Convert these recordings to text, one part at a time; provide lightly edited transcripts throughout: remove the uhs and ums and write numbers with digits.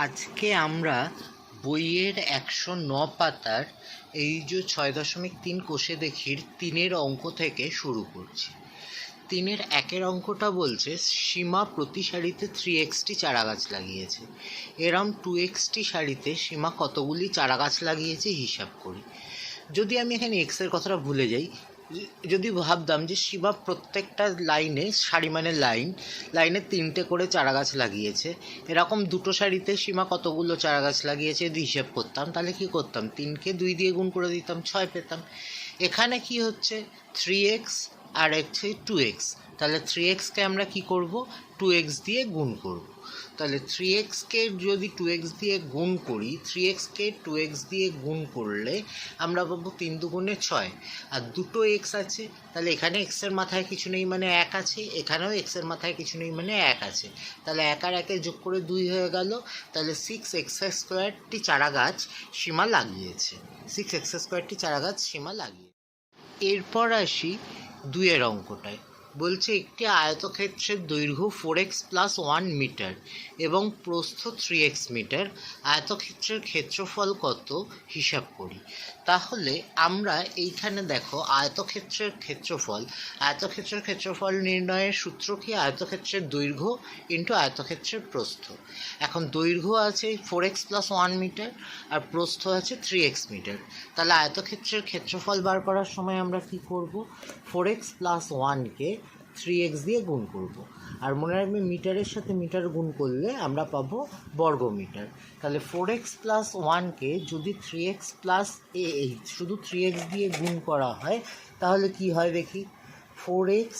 আজকে আমরা বইয়ের 109 পাতার এই যে 6.3 কোষে দেখির 3-এর অঙ্ক থেকে শুরু করছি। 3-এর 1-এর অঙ্কটা বলছে সীমা প্রতি সারিতে 3xটি চারাগাছ লাগিয়েছে। এরম 2xটি সারিতে সীমা কতগুলি চারাগাছ লাগিয়েছে হিসাব করি। যদি আমি এখানে এক্সের কথাটা ভুলে যাই, যদি ভাবতাম যে সীমা প্রত্যেকটা লাইনে, সারি মানে লাইনে 3টে করে চারাগাছ লাগিয়েছে, এরকম দুটো সারিতে সীমা কতগুলো চারাগাছ লাগিয়েছে যদি হিসেব করতাম, তাহলে কি করতাম, 3কে 2 দিয়ে গুণ করে দিতাম, 6 পেতাম। এখানে কি হচ্ছে 3x আর হচ্ছে 2x, তাহলে 3xকে আমরা কি করব, 2x দিয়ে গুণ করব। তাহলে 3xকে যদি 2x দিয়ে গুণ করি, 3xকে 2x দিয়ে গুণ করলে আমরা পাবো 3 দুগুণে 6, আর দুটো x আছে, তাহলে এখানে x এর মাথায় কিছু নেই মানে 1 আছে, এখানেও x এর মাথায় কিছু নেই মানে 1 আছে, তাহলে 1 আর 1 যোগ করে 2 হয়ে গেল। তাহলে 6x² চারাগাছ সীমা লাগিয়েছে, 6x² চারাগাছ সীমা লাগিয়েছে। এরপর আসি 2-এর অঙ্কটায়। বলছে একটি আয়তক্ষেত্রের দৈর্ঘ্য 4x + 1 মিটার এবং প্রস্থ 3x মিটার, আয়তক্ষেত্রের ক্ষেত্রফল কত হিসাব করি। তাহলে আমরা এইখানে দেখো আয়তক্ষেত্রের ক্ষেত্রফল নির্ণয়ের সূত্র কি, আয়তক্ষেত্রের দৈর্ঘ্য ইন্টু আয়তক্ষেত্রের প্রস্থ। এখন দৈর্ঘ্য আছে 4x + 1 মিটার আর প্রস্থ আছে 3x মিটার, তাহলে আয়তক্ষেত্রের ক্ষেত্রফল বার করার সময় আমরা কি করব, 4x + 1কে 3x দিয়ে গুণ করব। আর মনে রাখবে মিটারের সাথে মিটার গুণ করলে আমরা পাবো বর্গ মিটার। তাহলে 4x + 1কে যদি 3x + শুধু 3x দিয়ে গুণ করা হয় তাহলে কি হয় দেখি, 4x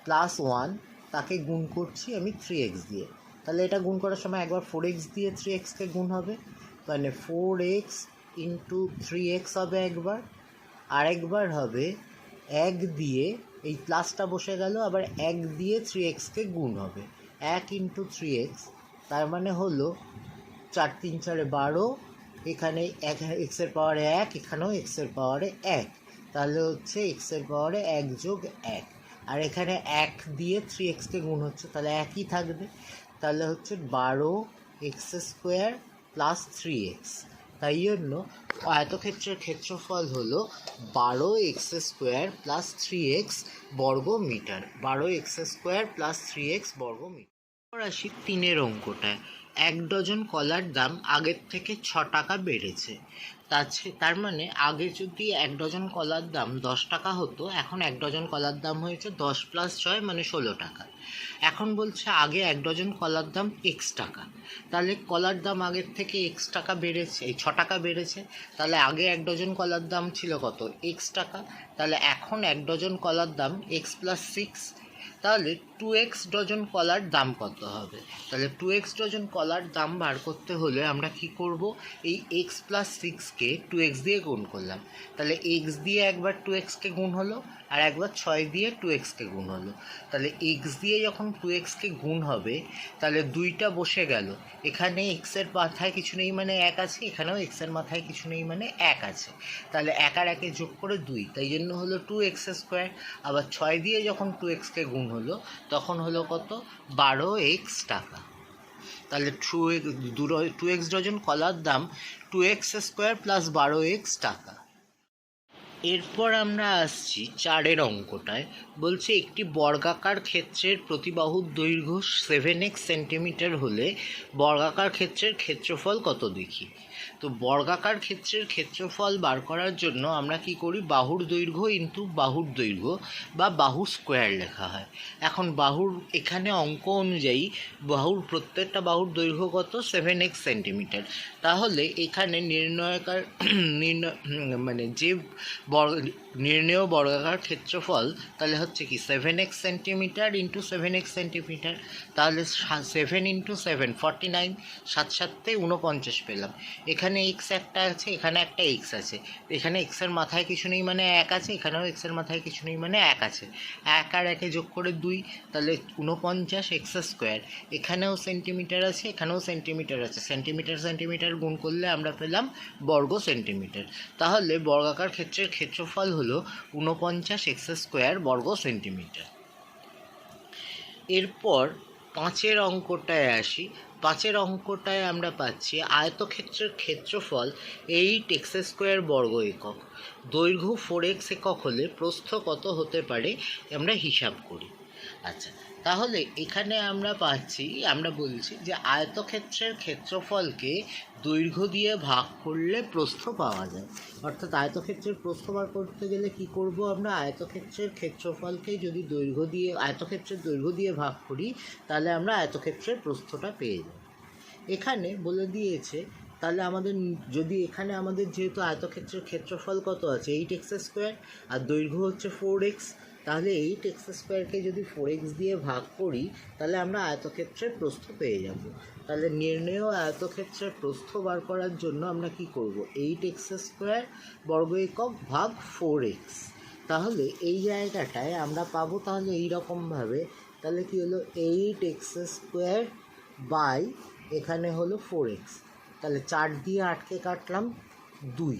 + 1 তাকে গুণ করছি আমি 3x দিয়ে, তাহলে এটা গুণ করার সময় একবার 4x দিয়ে 3xকে গুণ হবে, মানে 4x × 3x হবে একবার, আরেকবার হবে 1 দিয়ে, এই প্লাসটা বসে গেল, আবার 1 দিয়ে 3xকে গুণ হবে, 1 × 3x, তার মানে হলো 4 × 3 = 12, এখানে এক্সের পাওয়ারে 1, এখানেও এক্সের পাওয়ারে 1, তাহলে হচ্ছে এক্সের পাওয়ারে 1 + 1, আর এখানে 1 দিয়ে 3xকে গুণ হচ্ছে, তাহলে একই থাকবে, তাহলে হচ্ছে 12x² + 3x। তাই জন্য আয়তক্ষেত্রের ক্ষেত্রফল হলো 12x² + 3x বর্গ মিটার, 12x² + 3x বর্গ মিটার। আসি 3-এর অঙ্কটায়। 1 ডজন কলার দাম আগের থেকে 6 টাকা বেড়েছে। তার মানে আগে যদি 1 ডজন কলার দাম 10 টাকা হতো, এখন 1 ডজন কলার দাম হয়েছে 10 + 6 মানে 16 টাকা। এখন বলছে আগে 1 ডজন কলার দাম x টাকা, তাহলে কলার দাম আগের থেকে x টাকা বেড়েছে, এই 6 টাকা বেড়েছে, তাহলে আগে 1 ডজন কলার দাম ছিল কত, x টাকা, তাহলে এখন 1 ডজন কলার দাম x + 6, তাহলে 2x ডজন কলার দাম কত হবে। তাহলে 2x ডজন কলার দাম বার করতে হলে আমরা কি করব, এই x + 6কে 2x দিয়ে গুণ করলাম, তাহলে x দিয়ে একবার 2xকে গুণ হলো, আর একবার 6 দিয়ে 2xকে গুণ হলো, তাহলে x দিয়ে যখন 2xকে গুণ হবে তাহলে 2টা বসে গেল, এখানে x এর মাথায় কিছু নেই মানে 1 আছে, এখানেও x এর মাথায় কিছু নেই মানে 1 আছে, তাহলে 1 আর 1 যোগ করে 2, তাই জন্য হলো 2x²। আবার 6 দিয়ে যখন 2xকে গুণ হলো তখন হলো কত, 12x টাকা। তাহলে 2x ডজন কলার দাম 2x² + 12x টাকা। এরপর আমরা আসছি 4-এর অঙ্কটায়। বলছে একটি বর্গাকার ক্ষেত্রের প্রতিবাহুর দৈর্ঘ্য 7x সেন্টিমিটার হলে বর্গাকার ক্ষেত্রের ক্ষেত্রফল কত দেখি। তো বর্গাকার ক্ষেত্রের ক্ষেত্রফল বার করার জন্য আমরা কি করি, বাহুর দৈর্ঘ্য ইন্টু বাহুর দৈর্ঘ্য বা বাহু স্কোয়ার লেখা হয়। এখন বাহুর এখানে অঙ্ক অনুযায়ী বাহুর প্রত্যেকটা বাহুর দৈর্ঘ্য কত, 7x সেন্টিমিটার, তাহলে এখানে মানে যে নির্ণেয় বর্গাকার ক্ষেত্রফল তাহলে হচ্ছে কি 7x centimetre into 7x centimetre, তাহলে 7 × 7 49, 7 7 49 পেলাম। এখানে x একটা আছে, এখানে একটা x আছে, এখানে x এর মাথায় কিছু নেই মানে 1 আছে, এখানেও x এর মাথায় কিছু নেই মানে 1 আছে, 1 আর 1 যোগ করে 2, তাহলে 49x²। এখানেও সেন্টিমিটার আছে, এখানেও সেন্টিমিটার আছে, সেন্টিমিটার গুণ করলে আমরা পেলাম বর্গ সেন্টিমিটার, তাহলে বর্গাকার ক্ষেত্রের ক্ষেত্রফল হলো 49x² বর্গ সেন্টিমিটার। এরপর পাঁচের অঙ্কটায় আসি। পাঁচের অঙ্কটায় আমরা পাচ্ছি আয়তক্ষেত্রের ক্ষেত্রফল 8x² বর্গ একক, দৈর্ঘ্য 4x একক হলে প্রস্থ কত হতে পারে আমরা হিসাব করি। আচ্ছা, তাহলে এখানে আমরা বলছি যে আয়তক্ষেত্রের ক্ষেত্রফলকে দৈর্ঘ্য দিয়ে ভাগ করলে প্রস্থ পাওয়া যায়। অর্থাৎ আয়তক্ষেত্রের প্রস্থ বার করতে গেলে কি করব, আমরা আয়তক্ষেত্রের ক্ষেত্রফলকে যদি আয়তক্ষেত্রের দৈর্ঘ্য দিয়ে ভাগ করি, তাহলে আমরা আয়তক্ষেত্রের প্রস্থটা পেয়ে যাব। এখানে বলে দিয়েছে, তাহলে এখানে আমাদের যেহেতু আয়তক্ষেত্রের ক্ষেত্রফল কত আছে 8x² আর দৈর্ঘ্য হচ্ছে 4x, তাহলে 8x² যদি 4x দিয়ে ভাগ করি, তাহলে আমরা আয়তক্ষেত্রের প্রস্থ পেয়ে যাব। তাহলে নির্ণেয় আয়তক্ষেত্রের প্রস্থ বার করার জন্য আমরা কি করব, 8x² বর্গ একক ভাগ 4x। তাহলে এই জায়গাটায় আমরা পাবো তাহলে এইরকমভাবে, তাহলে কি হলো 8x² বাই এখানে হলো 4x, তাহলে 4 দিয়ে 8কে কাটলাম 2,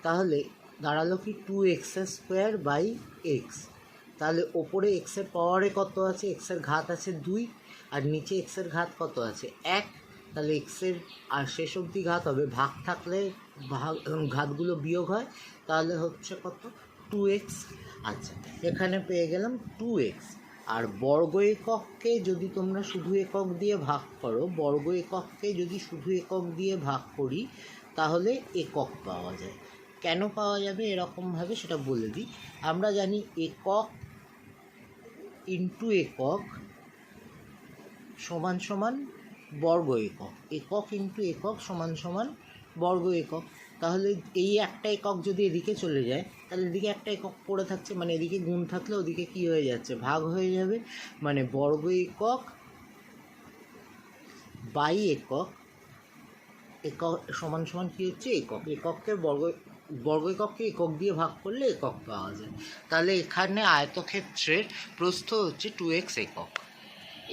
তাহলে দাঁড়ালো কি 2x² বাই x। তাহলে ওপরে এক্সের পাওয়ারে কত আছে, এক্সের ঘাত আছে 2, আর নিচে এক্সের ঘাত কত আছে 1, তাহলে এক্সের আর শেষ অবধি ঘাত হবে, ভাগ থাকলে ঘাতগুলো বিয়োগ হয়, তাহলে হচ্ছে কত 2x। আচ্ছা, এখানে পেয়ে গেলাম 2x। আর বর্গ একককে যদি তোমরা শুধু একক দিয়ে ভাগ করো, বর্গ একককে যদি শুধু একক দিয়ে ভাগ করি, তাহলে একক পাওয়া যায়। কেন পাওয়া যাবে এরকমভাবে সেটা বলে দিই। আমরা জানি একক ইন্টু একক সমান সমান বর্গ একক, একক ইন্টু একক সমান সমান বর্গ একক। তাহলে এই একটা একক যদি এদিকে চলে যায়, তাহলে এদিকে একটা একক পড়ে থাকছে, মানে এদিকে গুণ থাকলে ওদিকে কি হয়ে যাচ্ছে, ভাগ হয়ে যাবে, মানে বর্গ একক বাই একক, একক সমান সমান কী হচ্ছে একক, একককে বর্গ একককে একক দিয়ে ভাগ করলে একক পাওয়া যায়। তাহলে এখানে আয়তক্ষেত্রের প্রস্থ হচ্ছে 2x একক।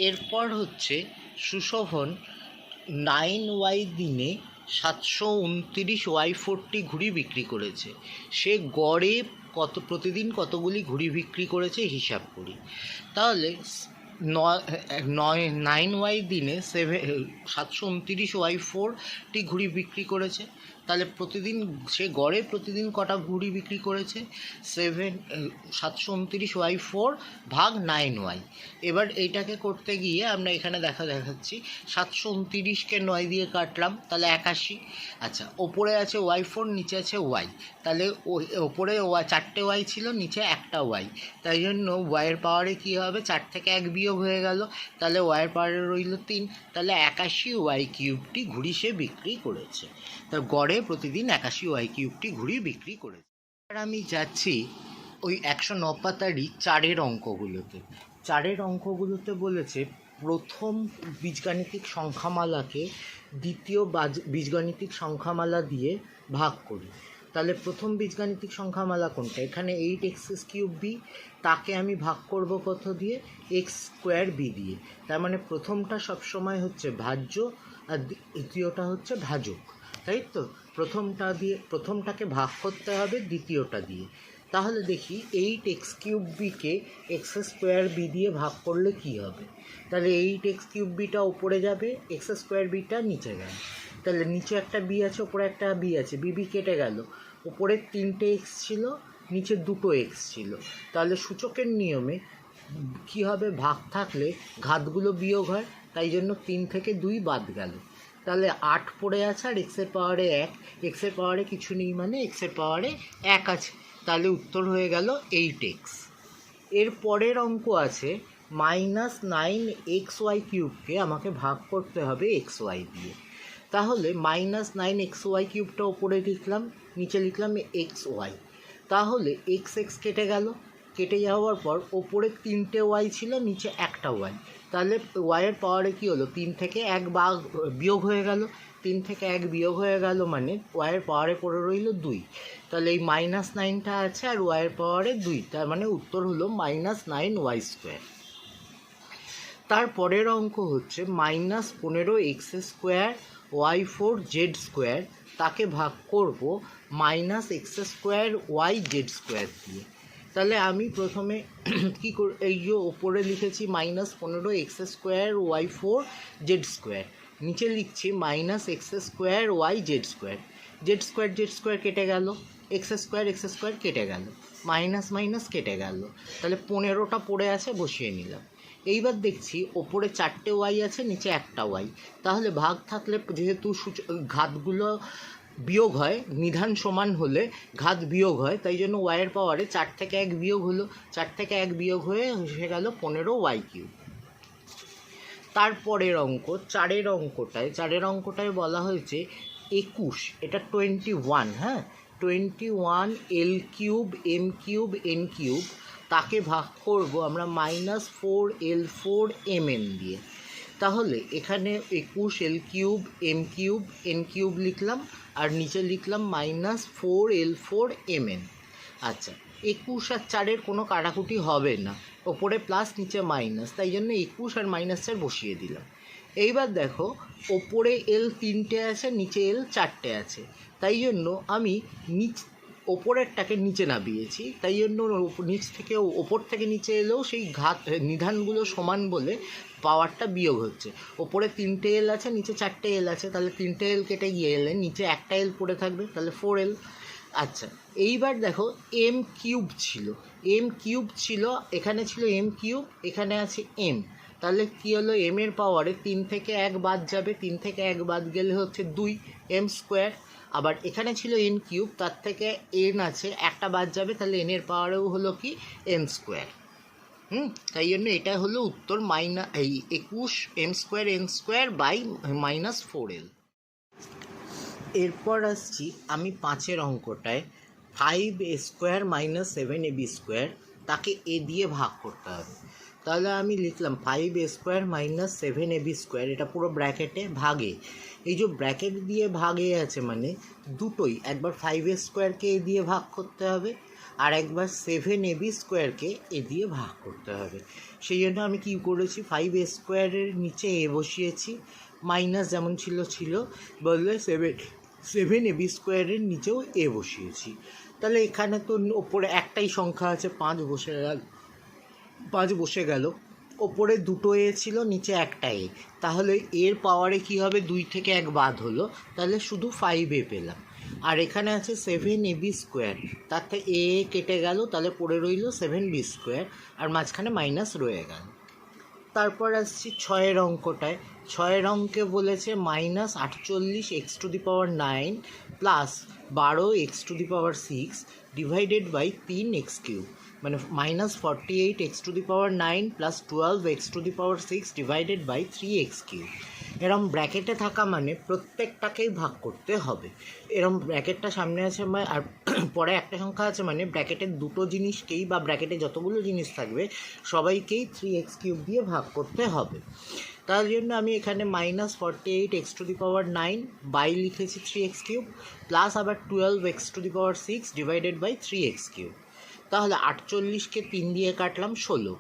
এরপর হচ্ছে সুশোভন 9y দিনে 729y40 ঘুড়ি বিক্রি করেছে। সে গড়ে প্রতিদিন কতগুলি ঘুড়ি বিক্রি করেছে হিসাব করি। তাহলে 9y দিনে 729y40 ঘুড়ি বিক্রি করেছে, তাহলে সে গড়ে প্রতিদিন কটা ঘুড়ি বিক্রি করেছে, 729y4 ভাগ 9y। এবার এইটাকে করতে গিয়ে আমরা এখানে দেখাচ্ছি 729কে 9 দিয়ে কাটলাম, তাহলে 81। আচ্ছা, ওপরে আছে y4, নিচে আছে y, তাহলে ওপরে 4টে y ছিল, নিচে একটা y, তাই জন্য y-এর পাওয়ারে কী হবে, 4 থেকে 1 বিয়োগ হয়ে গেল, তাহলে y-এর পাওয়ারে রইল 3, তাহলে 81y³ ঘুড়ি সে বিক্রি করেছে। তা গড়ে প্রতিদিন 81y³ ঘুড়ি বিক্রি করেছে। এবার আমি যাচ্ছি ওই 109 পাতারই 4-এর অঙ্কগুলোতে। 4-এর অঙ্কগুলোতে বলেছে প্রথম বীজগাণিতিক সংখ্যামালাকে দ্বিতীয় বীজগাণিতিক সংখ্যামালা দিয়ে ভাগ করি। তাহলে প্রথম বীজগাণিতিক সংখ্যামালা কোনটা, এখানে 8x³ তাকে আমি ভাগ করব কত দিয়ে, x² দিয়ে। তার মানে প্রথমটা সবসময় হচ্ছে ভাজ্য আর দ্বিতীয়টা হচ্ছে ভাজক, তাই তো। প্রথমটাকে ভাগ করতে হবে দ্বিতীয়টা দিয়ে। তাহলে দেখি 8x³ x² দিয়ে ভাগ করলে কি হবে। তাহলে 8x³ ওপরে যাবে, x² নিচে গেল, তাহলে নিচে একটা বি আছে, ওপরে একটা বি আছে, বি কেটে গেল, ওপরে 3টে x ছিল, নিচে 2টো x ছিল। তাহলে সূচকের নিয়মে কি হবে, ভাগ থাকলে ঘাতগুলো বিয়োগ হয়, তাই জন্য 3 থেকে 2 বাদ গেল, তাহলে 8 পড়ে আছে, আর এক্সের পাওয়ারে 1, এক্সের পাওয়ারে কিছু নেই মানে এক্সের পাওয়ারে 1 আছে, তাহলে উত্তর হয়ে গেল 8x। এর পরের অঙ্ক আছে -9xy³ আমাকে ভাগ করতে হবে xy দিয়ে। তাহলে -9xy³ ওপরে লিখলাম, নিচে লিখলাম xy। তাহলে x কেটে গেল, কেটে যাওয়ার পর ওপরে 3টে y ছিল, নিচে একটা y, তাহলে y-এর পাওয়ারে কী হলো, 3 থেকে 1 বিয়োগ হয়ে গেল, 3 থেকে 1 বিয়োগ হয়ে গেল মানে y-এর পাওয়ারে পড়ে রইল 2, তাহলে এই -9টা আছে আর y-এর পাওয়ারে 2, তার মানে উত্তর হলো -9y²। তারপরের অঙ্ক হচ্ছে -15x² y4z² তাকে ভাগ করব -x² yz² দিয়ে। তাহলে আমি প্রথমে কী করে, এই যে ওপরে লিখেছি -15x² y4 z², নিচে লিখছি -x²y z², z² কেটে গেল, x² কেটে গেল, মাইনাস মাইনাস কেটে গেল, তাহলে 15টা পড়ে আছে, বসিয়ে নিলাম। এইবার দেখছি ওপরে 4টে ওয়াই আছে, নিচে একটা ওয়াই, তাহলে ভাগ থাকলে যেহেতু ঘাতগুলো বিয়োগ হয়, নিধান সমান হলে ঘাত বিয়োগ হয়, তাই জন্য ওয়াইয়ের পাওয়ারে 4 থেকে 1 বিয়োগ হলো, 4 থেকে 1 বিয়োগ হয়ে এসে গেল 15y³। তারপরের অঙ্ক, চারের অঙ্কটায় বলা হয়েছে 21, এটা 21, হ্যাঁ 21 l³ m³ n³ তাকে ভাগ করব আমরা -4l4 mn দিয়ে। তাহলে এখানে 21 l³ m³ n³ লিখলাম, আর নিচে লিখলাম -4l4 mn। আচ্ছা, 21 আর 4-এর কোনো কাটাকুটি হবে না, ওপরে প্লাস নিচে মাইনাস, তাই জন্য 21 আর -4 বসিয়ে দিলাম। এইবার দেখো ওপরে এল 3টে আছে, নিচে এল 4টে আছে, তাই জন্য আমি ওপরেরটাকে নিচে নামিয়েছি, তাই জন্য নিচ থেকে ওপর থেকে নিচে এলেও সেই নিধানগুলো সমান বলে পাওয়ারটা বিয়োগ হচ্ছে। ওপরে 3টে এল আছে, নিচে 4টে এল আছে, তাহলে 3টে এল কেটে গিয়ে এলে নিচে একটা এল পড়ে থাকবে, তাহলে 4l। আচ্ছা, এইবার দেখো m³ ছিল, এখানে ছিল m³, এখানে আছে m, তাহলে কী হলো, এর পাওয়ারে 3 থেকে 1 বাদ যাবে, 3 থেকে 1 বাদ গেলে হচ্ছে 2m²। আবার এখানে ছিল n³, তার থেকে n আছে, একটা বাদ যাবে, তাহলে এর পাওয়ারেও হলো কি m²। তাই জন্য এটা হলো উত্তর, 21 m² n²/-4l। এরপর আসছি আমি 5-এর অঙ্কটায়, 5a² - 7ab² তাকে এ দিয়ে ভাগ করতে হবে। তাহলে আমি লিখলাম 5a² - 7ab², এটা পুরো ব্র্যাকেটে ভাগে, এই যে ব্র্যাকেট দিয়ে ভাগে আছে মানে দুটোই, একবার 5a² এ দিয়ে ভাগ করতে হবে, আর একবার 7ab² এ দিয়ে ভাগ করতে হবে। সেই জন্য আমি কী করেছি, 5a² নিচে এ বসিয়েছি, মাইনাস যেমন ছিল বললে 7ab² নিচেও এ বসিয়েছি। তাহলে এখানে তো ওপরে একটাই সংখ্যা আছে, 5 বসে গেল, ওপরে 2টো এ ছিল, নিচে একটা এ, তাহলে এর পাওয়ারে কি হবে, 2 থেকে 1 বাদ হলো, তাহলে শুধু 5a পেলাম। আর এখানে আছে 7ab², তার থেকে এ কেটে গেল, তাহলে পড়ে রইল 7b², আর মাঝখানে মাইনাস রয়ে গেল। তারপর আসছি 6-এর অঙ্কটায়, 6-এর অঙ্কে বলেছে -48x⁹ plus 12x⁶ divided by 3x³ মানে -48x⁹ plus 12x⁶ divided by 3x³। এরম ব্র্যাকেটে থাকা মানে প্রত্যেকটাকেই ভাগ করতে হবে। এরম ব্র্যাকেটটা সামনে আছে আর পরে একটা সংখ্যা আছে মানে ব্র্যাকেটের দুটো জিনিসকেই বা ব্র্যাকেটে যতগুলো জিনিস থাকবে সবাইকেই 3x³ দিয়ে ভাগ করতে হবে। তার জন্য আমি এখানে -48x⁹ বাই লিখেছি 3x³ প্লাস আবার 12x⁶ ডিভাইডেড বাই 3x³। তাহলে 48কে 3 দিয়ে কাটলাম 16,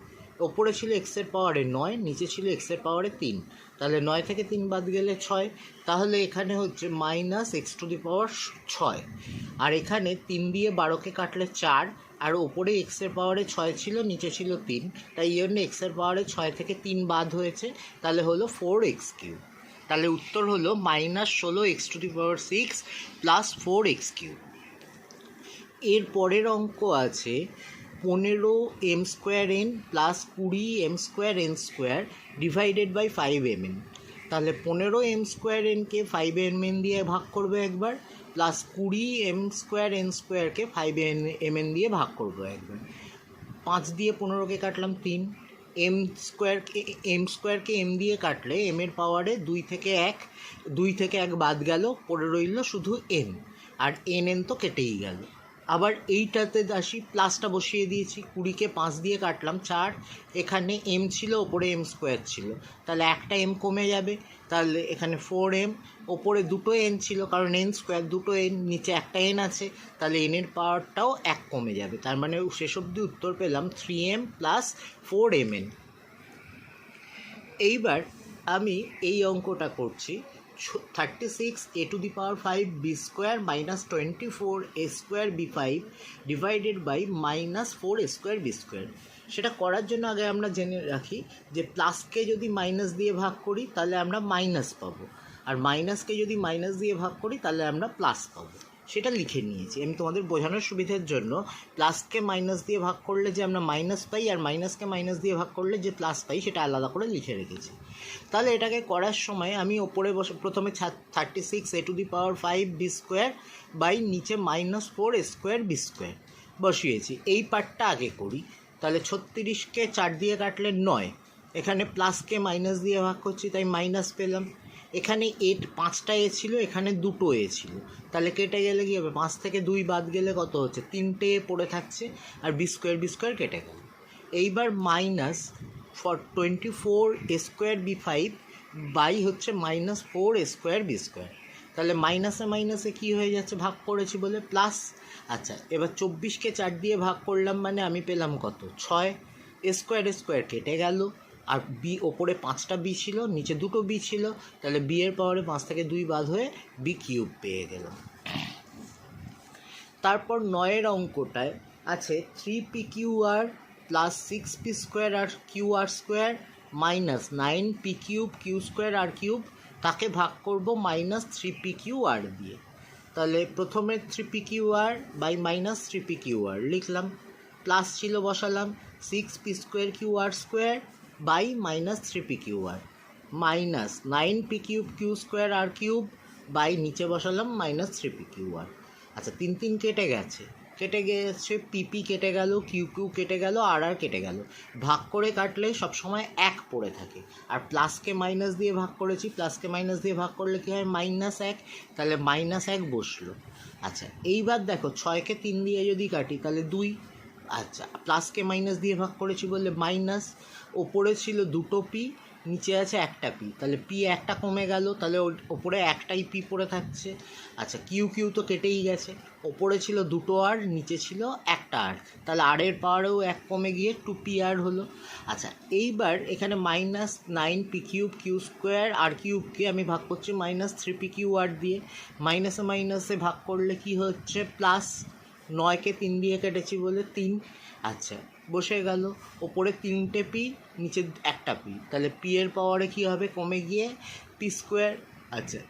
ওপরে ছিল এক্সের পাওয়ারে 9, নিচে ছিল এক্সের পাওয়ারে 3, তাহলে 9 থেকে 3 বাদ গেলে 6, তাহলে এখানে হচ্ছে -x⁶, আর এখানে 3 দিয়ে 12কে কাটলে 4, আর ওপরে এক্সের পাওয়ারে 6 ছিল, নিচে ছিল 3, তাই এই জন্য এক্সের পাওয়ারে 6 থেকে 3 বাদ হয়েছে, তাহলে হলো 4x³। তাহলে উত্তর হলো -16x⁶ প্লাস 4x³। এর পরের অঙ্ক আছে 15m² plus 20m² divided by 5mn। তাহলে 15m²কে 5mn দিয়ে ভাগ করবে একবার, প্লাস 20m²কে 5mn দিয়ে ভাগ করবো একবার। 5 দিয়ে 15কে কাটলাম 3, m²কে m দিয়ে কাটলে এর পাওয়ারে 2 থেকে 1 বাদ গেল, পড়ে রইল শুধু n, আর n তো কেটেই গেল। আবার এইটাতে আসি, প্লাসটা বসিয়ে দিয়েছি, 20কে 5 দিয়ে কাটলাম 4, এখানে m ছিল, ওপরে m² ছিল, তাহলে একটা m কমে যাবে, তাহলে এখানে 4m, ওপরে 2টো n ছিল কারণ n², 2টো n, নিচে একটা n আছে, তাহলে n এর পাওয়ারটাও 1 কমে যাবে, তার মানে শেষ অবধি উত্তর পেলাম 3m প্লাস 4mn। এইবার আমি এই অঙ্কটা করছি 36a⁵ b² -24a² b5 divided by -4a² b²। সেটা করার জন্য আগে আমরা জেনে রাখি যে প্লাসকে যদি মাইনাস দিয়ে ভাগ করি তাহলে আমরা মাইনাস পাবো, আর মাইনাসকে যদি মাইনাস দিয়ে ভাগ করি তাহলে আমরা প্লাস পাবো। সেটা লিখে নিয়েছি আমি তোমাদের বোঝানোর সুবিধার জন্য। প্লাসকে মাইনাস দিয়ে ভাগ করলে যে আমরা মাইনাস পাই, আর মাইনাসকে মাইনাস দিয়ে ভাগ করলে যে প্লাস পাই, সেটা আলাদা করে লিখে রেখেছি। তাহলে এটাকে করার সময় আমি ওপরে বসে প্রথমে 36a⁵ b² বাই নিচে -4a² b² বসিয়েছি। এই পার্টটা আগে করি। তাহলে 36কে 4 দিয়ে কাটলে 9, এখানে প্লাসকে মাইনাস দিয়ে ভাগ করছি তাই মাইনাস পেলাম। এখানে 5টা এ ছিল, এখানে 2টো এ ছিল, তাহলে কেটে গেলে কী হবে, 5 থেকে 2 বাদ গেলে কত হচ্ছে, 3টে এ পড়ে থাকছে, আর b² কেটে গেল। এইবার -24a² b5 বাই হচ্ছে -4a² b²। তাহলে মাইনাসে মাইনাসে কী হয়ে যাচ্ছে, ভাগ করেছি বলে প্লাস। আচ্ছা, এবার 24কে 4 দিয়ে ভাগ করলাম মানে আমি পেলাম কত, 6। a² কেটে গেল, আর বি ওপরে 5টা বি ছিল, নিচে 2টো বি ছিল, তাহলে বি এর পাওয়ারে 5 থেকে 2 বাদ হয়ে b³ পেয়ে গেলাম। তারপর 9-এর অঙ্কটায় আছে 3p³ প্লাস 6p² আর QR² minus 9p³ q² r³ তাকে ভাগ করব -3p QR দিয়ে। তাহলে প্রথমে 3p QR by -3p QR লিখলাম, প্লাস ছিল বসালাম 6p² QR² by -3p QR minus 9p³ q² r³ by নিচে বসালাম -3p QR। আচ্ছা, 3 কেটে গেছে, পিপি কেটে গেল, কিউ কেটে গেল, আর কেটে গেল। ভাগ করে কাটলে সবসময় 1 পড়ে থাকে, আর প্লাসকে মাইনাস দিয়ে ভাগ করেছি, প্লাসকে মাইনাস দিয়ে ভাগ করলে কী হয়, -1, তাহলে -1 বসলো। আচ্ছা, এইবার দেখো 6কে 3 দিয়ে যদি কাটি তাহলে 2। আচ্ছা, প্লাসকে মাইনাস দিয়ে ভাগ করেছি বলে মাইনাস, ওপরে ছিল 2টো পি, নিচে আছে 1টা পি, তাহলে পি একটা কমে গেল, তাহলে ওপরে একটাই পি পড়ে থাকছে। আচ্ছা, কিউ তো কেটেই গেছে, ওপরে ছিল 2টো আর, নিচে ছিল 1টা আর, তাহলে আর এর পাওয়ারেও 1 কমে গিয়ে 2p² হলো। আচ্ছা, এইবার এখানে -9p³ q² r³ আমি ভাগ করছি -3p QR দিয়ে, মাইনাসে মাইনাসে ভাগ করলে কি হচ্ছে, প্লাস। 9কে 3 দিয়ে কেটেছি বলে 3। আচ্ছা, বসে গেল, ওপরে 3টে পি, নিচে 1টা পি, তাহলে পি এর পাওয়ারে কী হবে, কমে গিয়ে p²। আচ্ছা,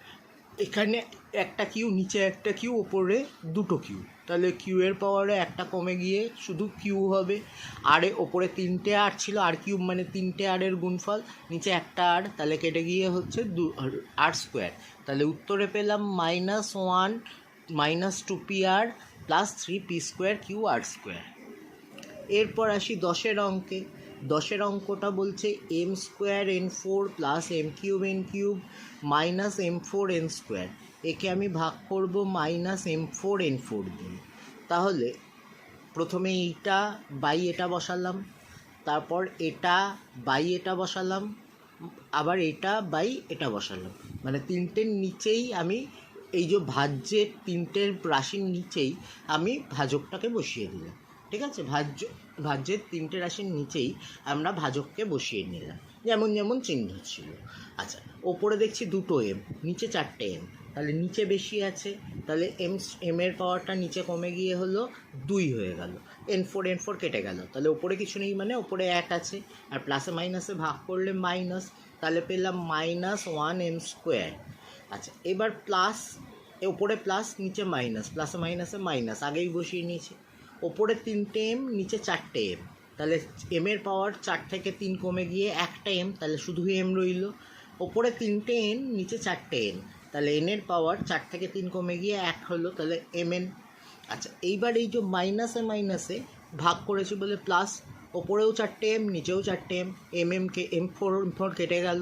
এখানে 1টা কিউ, নিচে 1টা কিউ, ওপরে 2টো কিউ, তাহলে কিউ এর পাওয়ারে 1টা কমে গিয়ে শুধু কিউ হবে। আর ওপরে 3টে আর ছিল, r³ মানে 3টে আরের গুণফল, নিচে 1টা আর, তাহলে কেটে গিয়ে হচ্ছে r²। তাহলে উত্তরে পেলাম -1 -2pr প্লাস 3p² QR²। এরপর আসি 10-এর অঙ্কে। 10-এর অঙ্কটা বলছে m² n4 plus m³ n³ minus m4 n²। একে আমি ভাগ করব -m4 n4 দিয়ে। তাহলে প্রথমে এইটা বাই এটা বসালাম, তারপর এটা বাই এটা বসালাম, আবার এটা বাই এটা বসালাম, মানে 3টের নিচেই আমি এই যে ভাজ্যের 3টের রাশির নিচেই আমি ভাজকটাকে বসিয়ে দিলাম। ঠিক আছে, ভাজ্যের 3টে রাশির নিচেই আমরা ভাজককে বসিয়ে নিলাম, যেমন যেমন চিহ্ন ছিল। আচ্ছা, ওপরে দেখছি 2টো এম, নিচে 4টে এম, তাহলে নিচে বেশি আছে, তাহলে এম এর পাওয়ারটা নিচে কমে গিয়ে হলো 2 হয়ে গেল, n4 কেটে গেল, তাহলে ওপরে কিছু নেই মানে ওপরে 1 আছে, আর প্লাসে মাইনাসে ভাগ করলে মাইনাস, তাহলে পেলাম -1 m²। আচ্ছা, এবার প্লাস, ওপরে প্লাস নিচে মাইনাস, প্লাসে মাইনাসে মাইনাস আগেই বসিয়ে নিয়েছি, ওপরে 3টে এম, নিচে 4টে এম, তাহলে এম এর পাওয়ার 4 থেকে 3 কমে গিয়ে 1টা এম, তাহলে শুধু এম রইল। ওপরে 3টে এন, নিচে 4টে এন, তাহলে এন এর পাওয়ার 4 থেকে 3 কমে গিয়ে 1 হলো, তাহলে mn। আচ্ছা, এইবার এই যে মাইনাসে মাইনাসে ভাগ করেছি বলে প্লাস, ওপরেও 4টে এম, নিচেও 4টে এম, কে m4 কেটে গেল,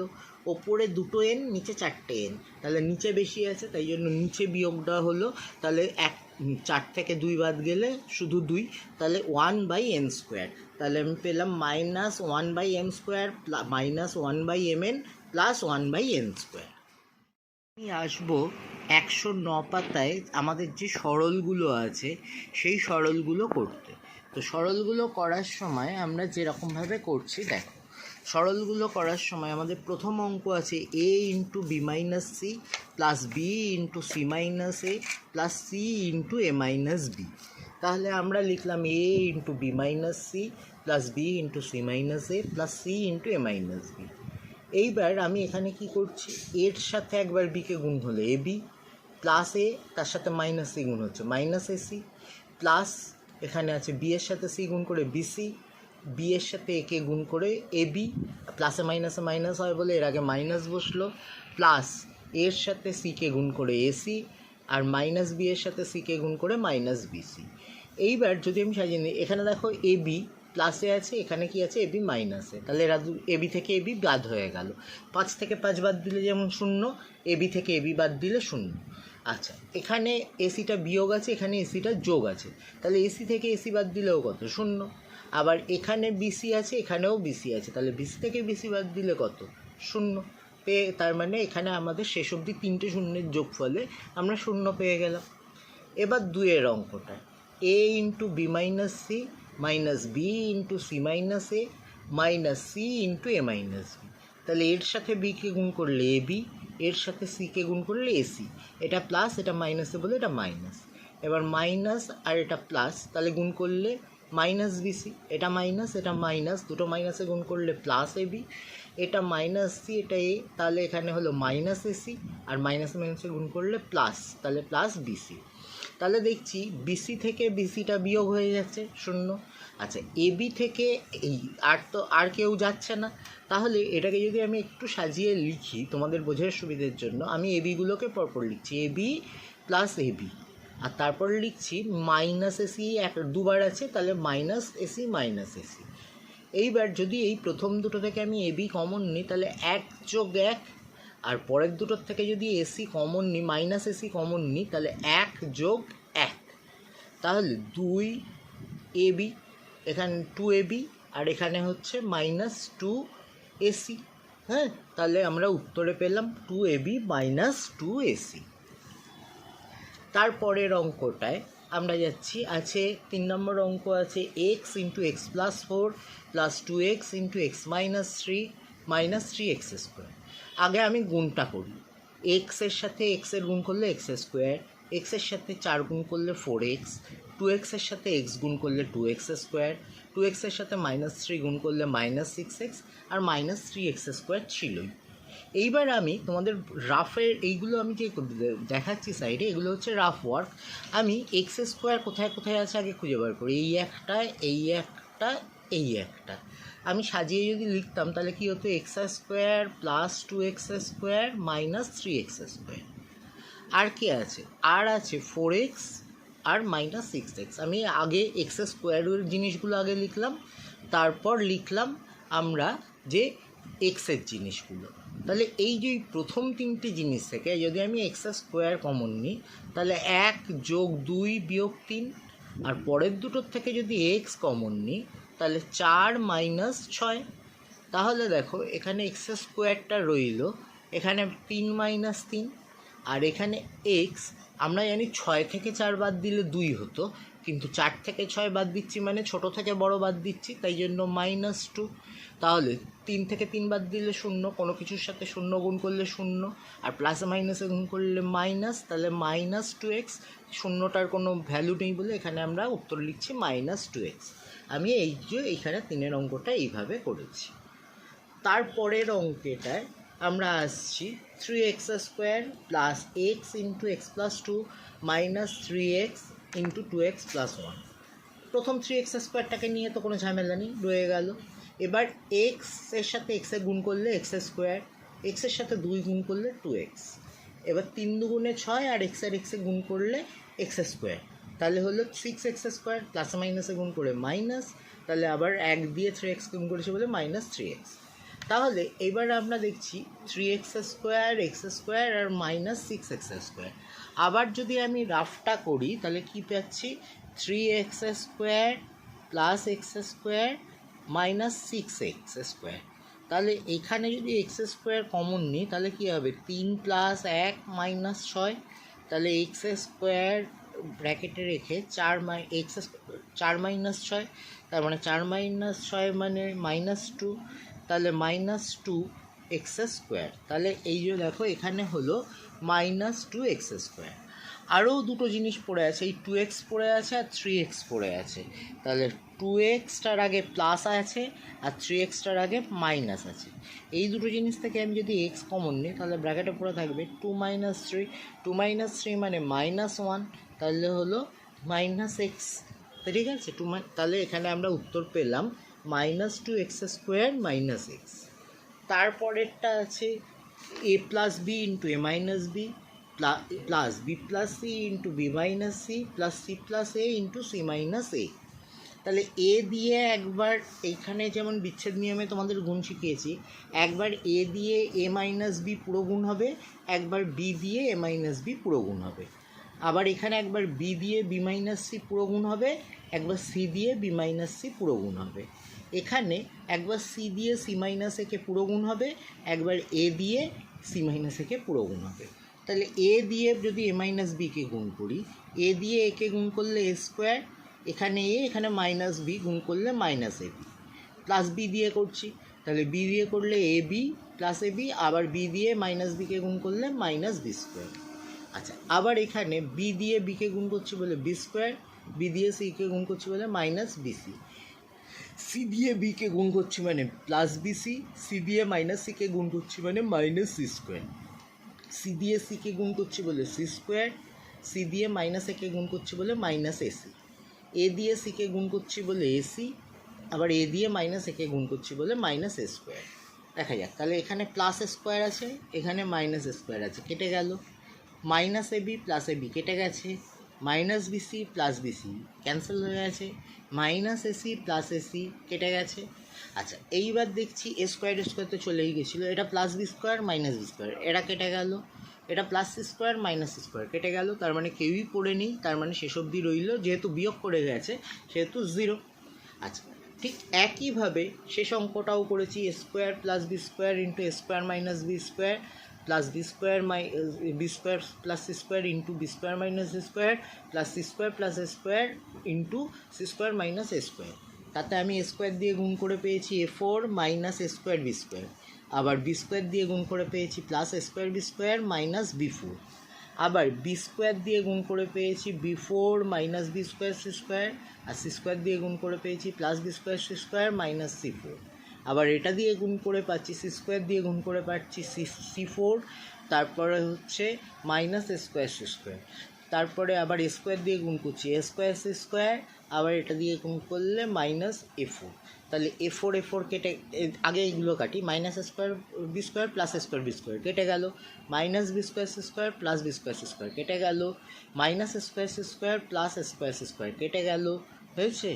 ওপরে 2টো এন, নিচে 4টে এন, তাহলে নিচে বেশি আছে, তাই জন্য নিচে বিয়োগটা হলো, তাহলে 4 থেকে 2 বাদ গেলে শুধু 2, তাহলে 1/m²। তাহলে আমি পেলাম -1/m² -1/mn প্লাস 1/n²। আমি আসবো 109 পাতায় আমাদের যে সরলগুলো আছে সেই সরলগুলো করতে। তো সরলগুলো করার সময় আমরা যেরকমভাবে করছি দেখো, সরলগুলো করার সময় আমাদের প্রথম অঙ্ক আছে A into B minus C plus B into C minus A plus C into A minus B. তাহলে আমরা লিখলাম A into B minus C plus B into C minus A plus C into A minus B. এইবার আমি এখানে কি করছি, এর সাথে একবার বিকে গুণ হলে এ বি, প্লাস এ তার সাথে মাইনাস সি গুণ হচ্ছে মাইনাস এ সি, প্লাস এখানে আছে বি এর সাথে সি গুণ করে বিসি, বি এর সাথে একে গুণ করে এ বি, প্লাসে মাইনাসে মাইনাস হয় বলে এর আগে মাইনাস বসলো, প্লাস এর সাথে সিকে গুণ করে এসি, আর মাইনাস বি এর সাথে সিকে গুণ করে মাইনাস বিসি। এইবার যদি আমি সাজিয়ে নিই, এখানে দেখো এ বি প্লাসে আছে, এখানে কি আছে এ বি মাইনাসে, তাহলে এরা এ বি থেকে এ বি বাদ হয়ে গেল। 5 থেকে 5 বাদ দিলে যেমন 0, এ বি থেকে এ বি বাদ দিলে 0। আচ্ছা, এখানে এসিটা বিয়োগ আছে, এখানে এসিটা যোগ আছে, তাহলে এসি থেকে এসি বাদ দিলেও কত 0। আবার এখানে বিসি আছে, এখানেও বিসি আছে, তাহলে বিসি থেকে বিসি বাদ দিলে কত 0 পেয়ে, তার মানে এখানে আমাদের শেষ অবধি 3টে শূন্যের যোগফলে আমরা 0 পেয়ে গেলাম। এবার 2-এর অঙ্কটা A into B minus C minus B into C minus A minus C into A minus B. তাহলে এর সাথে বিকে গুণ করলে এ বি, এর সাথে সিকে গুণ করলে এসি, এটা প্লাস এটা মাইনাসে বলে এটা মাইনাস। এবার মাইনাস আর এটা প্লাস, তাহলে গুণ করলে মাইনাস বিসি, এটা মাইনাস এটা মাইনাস, দুটো মাইনাসে গুণ করলে প্লাস এ বি, এটা মাইনাস সি এটা এ, তাহলে এখানে হলো মাইনাস এসি, আর মাইনাসে মাইনাসে গুণ করলে প্লাস, তাহলে প্লাস বিসি। তাহলে দেখছি বিসি থেকে বিসিটা বিয়োগ হয়ে যাচ্ছে 0। আচ্ছা, এবি থেকে এই আর কেউ যাচ্ছে না, তাহলে এটাকে যদি আমি একটু সাজিয়ে লিখি তোমাদের বোঝার সুবিধের জন্য, আমি এবিগুলোকে পরপর লিখছি, এবি প্লাস এবি, আর তারপর লিখছি মাইনাস এসি দুবার আছে, তাহলে মাইনাস এসি মাইনাস এসি। এইবার যদি এই প্রথম দুটো থেকে আমি এবি কমন নিই, তাহলে 1 যোগ 1, আর পরের দুটোর থেকে যদি এসি কমন নিই মাইনাস এসি কমন নিই, তাহলে 1 যোগ 1, তাহলে 2 এবি, এখানে 2 এবি, আর এখানে হচ্ছে মাইনাস 2 এসি। হ্যাঁ, তাহলে আমরা উত্তরে পেলাম 2 এবি মাইনাস 2 এসি। তারপরের অঙ্কটায় আমরা যাচ্ছি, আছে 3 নম্বর অঙ্ক আছে x into x plus 4 plus 2x into x minus 3 minus 3x square. আগে আমি গুণটা করি, এক্সের সাথে এক্সের গুণ করলে এক্স স্কোয়ার, এক্সের সাথে 4 গুণ করলে 4x, 2xের সাথে এক্স গুণ করলে 2x স্কোয়ার, 2xের সাথে মাইনাস 3 গুণ করলে মাইনাস 6x, আর মাইনাস 3x স্কোয়ার ছিলই। এইবার আমি তোমাদের রাফের এইগুলো আমি যে দেখাচ্ছি সাইডে, এগুলো হচ্ছে রাফ ওয়ার্ক। আমি এক্স স্কোয়ার কোথায় কোথায় আছে আগে খুঁজে বার করি, এই একটা এই একটা এই একটা। আমি সাজিয়ে যদি লিখতাম তাহলে কি হতো, X square plus 2x square minus 3x square. আর কি আছে, আর আছে 4x আর মাইনাস 6x। আমি আগে এক্স স্কোয়ারের জিনিসগুলো আগে লিখলাম, তারপর লিখলাম আমরা যে এক্সের জিনিসগুলো। তাহলে এই যে প্রথম 3টে জিনিস থেকে যদি আমি এক্স স্কোয়ার কমন নিই, তাহলে 1 যোগ 2 বিয়োগ 3, আর পরের দুটোর থেকে যদি এক্স কমন নিই তাহলে 4 মাইনাস 6। তাহলে দেখো এখানে এক্স স্কোয়ারটা রইল, এখানে 3 মাইনাস 3, আর এখানে এক্স আমরা জানি 6 থেকে 4 বাদ দিলে 2 হতো, কিন্তু 4 থেকে 6 বাদ দিচ্ছি মানে ছোট থেকে বড় বাদ দিচ্ছি, তাই জন্য মাইনাস 2। তাহলে 3 থেকে 3 বাদ দিলে 0, কোনো কিছুর সাথে 0 গুণ করলে 0, আর প্লাসে মাইনাসে গুণ করলে মাইনাস, তাহলে মাইনাস 2x। 0টার কোনো ভ্যালু নেই বলে এখানে আমরা উত্তর লিখছি মাইনাস 2x। আমি এই যে এইখানে 3-এর অঙ্কটা এইভাবে করেছি। তারপরের অঙ্কেটায় আমরা আসছি 3x square plus x into x plus 2 minus 3x into 2x plus 1। প্রথম 3x স্কোয়ারটাকে নিয়ে তো কোনো ঝামেলা নেই, রয়ে গেল। এবার এক্সের সাথে এক্সে গুণ করলে এক্স স্কোয়ার, এক্সের সাথে 2 গুণ করলে 2x, এবার 3 দুগুণে 6, আর এক্সে গুণ করলে এক্স স্কোয়ার, তাহলে হলো 6x স্কোয়ার, প্লাসে মাইনাসে গুণ করে মাইনাস, তাহলে আবার 1 দিয়ে 3x গুণ করেছে বলে মাইনাস 3x। তাহলে এবার আমরা দেখছি 3x স্কোয়ার এক্স স্কোয়ার আর মাইনাস 6x স্কোয়ার। আবার যদি আমি রাফটা করি তাহলে কি পাচ্ছি, 3x square plus x square minus 6x square. তাহলে এখানে যদি এক্স স্কোয়ার কমন নিই তাহলে কী হবে, 3 প্লাস 1 মাইনাস 6, তাহলে এক্স স্কোয়ার ব্র্যাকেটে রেখে 4 মাইনাস 6, তার মানে 4 মাইনাস 6 মানে মাইনাস 2, তাহলে মাইনাস টু এক্স স্কোয়ার। তাহলে এই যে দেখো এখানে হলো মাইনাস টু এক্স স্কোয়ার। আরও দুটো জিনিস পড়ে আছে, এই 2x পড়ে আছে আর 3x পড়ে আছে। তাহলে 2xটার আগে প্লাস আছে আর 3xটার আগে মাইনাস আছে। এই দুটো জিনিস থেকে আমি যদি x কমন নিই তাহলে ব্র্যাকেটে পড়ে থাকবে 2 - 3। 2 - 3 মানে -1, তাহলে হলো মাইনাস এক্স। ঠিক আছে, তাহলে এখানে আমরা উত্তর পেলাম minus two X square minus X. তারপরেরটা আছে a plus B into A minus B plus B plus C into B minus C plus C plus A into C minus A. তাহলে এ দিয়ে একবার এইখানে যেমন বিচ্ছেদ নিয়মে তোমাদের গুণ শিখিয়েছি, একবার এ দিয়ে এ মাইনাস বি পুরো গুণ হবে, একবার বি দিয়ে এ মাইনাস বি পুরো গুণ হবে। আবার এখানে একবার বি দিয়ে বি মাইনাস সি পুরো গুণ হবে, একবার সি দিয়ে বি মাইনাস সি পুরো গুণ হবে। এখানে একবার সি দিয়ে সি মাইনাস একে পুরো গুণ হবে, একবার এ দিয়ে সি মাইনাস একে পুরো গুণ হবে। তাহলে এ দিয়ে যদি এ মাইনাস বিকে গুণ করি, এ দিয়ে একে গুণ করলে এ স্কোয়ার, এখানে এ এখানে মাইনাস বি গুণ করলে minus A B, plus B দিয়ে করছি, তাহলে বি দিয়ে করলে এ বি প্লাস এ বি, আবার বি দিয়ে মাইনাস বিকে গুণ করলে মাইনাস বি স্কোয়ার। আচ্ছা, আবার এখানে বি দিয়ে বিকে গুণ করছি বলে বি স্কোয়ার, বি দিয়ে সিকে গুণ করছি বলে মাইনাস বিসি, সি দিয়ে বিকে গুণ করছি মানে প্লাস বিসি, সি দিয়ে মাইনাস সিকে গুণ করছি মানে মাইনাস সি স্কোয়ার, সি দিয়ে সিকে গুণ করছি বলে সি স্কোয়ার, সি দিয়ে মাইনাস একে গুণ করছি বলে মাইনাস এসি, এ দিয়ে সিকে গুণ করছি বলে এসি, আবার এ দিয়ে মাইনাস একে গুণ করছি বলে মাইনাস এ স্কোয়ার। দেখা যাক, তাহলে এখানে প্লাস স্কোয়ার আছে, এখানে মাইনাস স্কোয়ার আছে, কেটে গেল। Minus A B plus A B কেটে গেছে, minus BC plus BC cancel হয়ে গেছে, মাইনাস এসি প্লাস এসি কেটে গেছে। আচ্ছা, এইবার দেখছি এ স্কোয়ার তো চলেই গেছিলো, এটা plus B square minus B square, এটা কেটে গেল, এটা plus C square minus C square কেটে গেল, তার মানে কেউই পড়ে নেই, তার মানে শেষ অবধি রইল, যেহেতু বিয়োগ করে গেছে সেহেতু 0। আচ্ছা, ঠিক একইভাবে শেষ অঙ্কটাও করেছি, A square plus B square into A square minus B square plus B square B square plus C square into B square minus C square plus C square plus A square into C square minus A square. তাতে আমি A square দিয়ে গুণ করে পেয়েছি A four minus A square B square, আবার B square দিয়ে গুণ করে পেয়েছি plus A square B square minus B four, আবার বি স্কোয়ার দিয়ে গুণ করে পেয়েছি B four minus B square C square, আর সি স্কোয়ার দিয়ে গুণ করে পেয়েছি plus B square C square minus C four, আবার এটা দিয়ে গুণ করে পাচ্ছি সি স্কোয়ার দিয়ে গুণ করে পাচ্ছি সি ফোর, তারপরে হচ্ছে minus A square C square, তারপরে আবার এ স্কোয়ার দিয়ে গুণ করছি এ স্কোয়ার সি স্কোয়ার, আবার এটা দিয়ে গুণ করলে মাইনাস এ ফোর। তাহলে এ ফোর কেটে আগে এইগুলো কাটি, minus square B square plus square B square কেটে গেল, minus B square C square plus B square C square কেটে গেল, minus square C square plus square C square কেটে গেল, হয়েছে।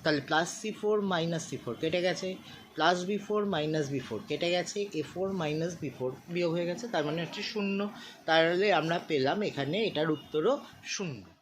তাহলে plus C four minus C four কেটে গেছে, plus B four minus B four কেটে গেছে, A four minus B four বিয়োগ হয়ে গেছে, তার মানে হচ্ছে 0। তাহলে আমরা পেলাম এখানে এটার উত্তরও 0।